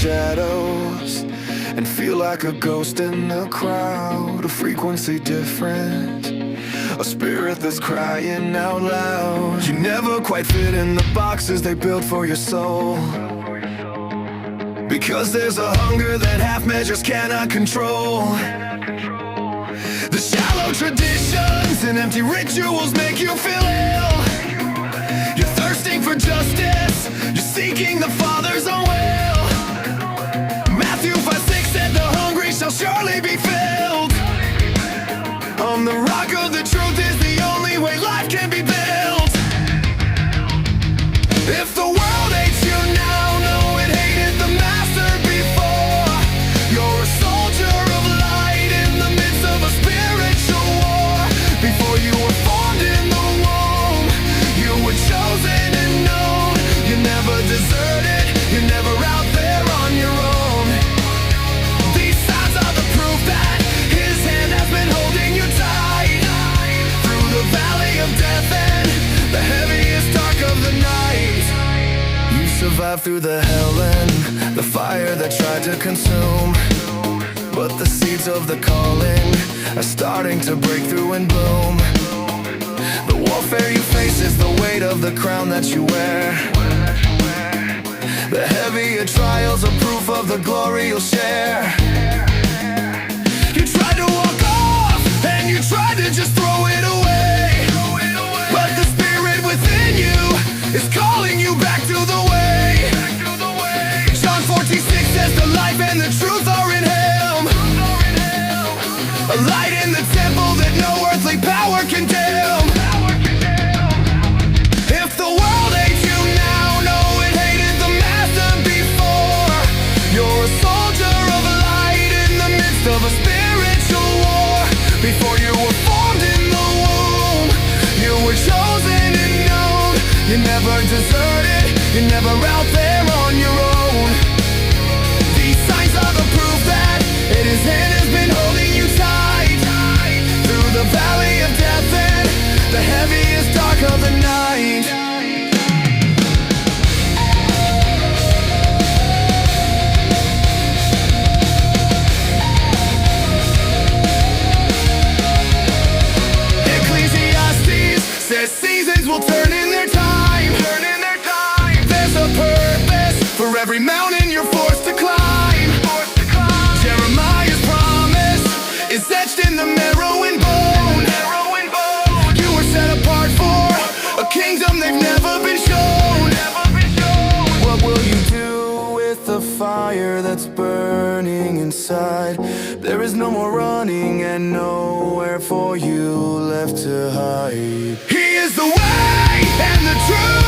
shadows and feel like a ghost in the crowd. A frequency different, a spirit that's crying out loud. You never quite fit in the boxes they built for your soul, because there's a hunger that half measures cannot control. The shallow traditions and empty rituals make you feel ill. You're thirsting for justice, you're seeking the Father's own will. Matthew 5:6 said the hungry shall surely be filled. On the rock of the truth is the only way life can be built. If the world hates you now, know it hated the master before. You're a soldier of light in the midst of a spiritual war. Before you were formed in the womb, you were chosen and known. You never deserted, you're never out there on your own. These signs are the proof that His hand has been holding you tight through the valley of death and the heaviest dark of the night. You survived through the hell and the fire that tried to consume, but the seeds of the calling are starting to break through and bloom. The warfare you face is the weight of the crown that you wear. The heavier trials are proof of the glory you'll share. You tried to walk off and you tried to just throw it away, but the spirit within you is calling you back to the way. John 14:6 says the life and the truth are in Him, a light in the temple that no earthly power can dim. If the world hates you now, know it hated the master before. You're a soldier of light in the midst of a spiritual war. Before you were formed in the womb, you were chosen and known. You never deserted, you're never out there on your own. These signs are the proof that His hand has been holding you tight through the valley of death and the heaviest dark of the night. Ecclesiastes says seasons will turn in their time. There's a purpose for every mountain you're forced to climb. Jeremiah's promise is etched in the marrow and bone. You were set apart for a kingdom they've never been shown. What will you do with the fire that's burning inside? There is no more running and nowhere for you left to hide. He is the way and the truth.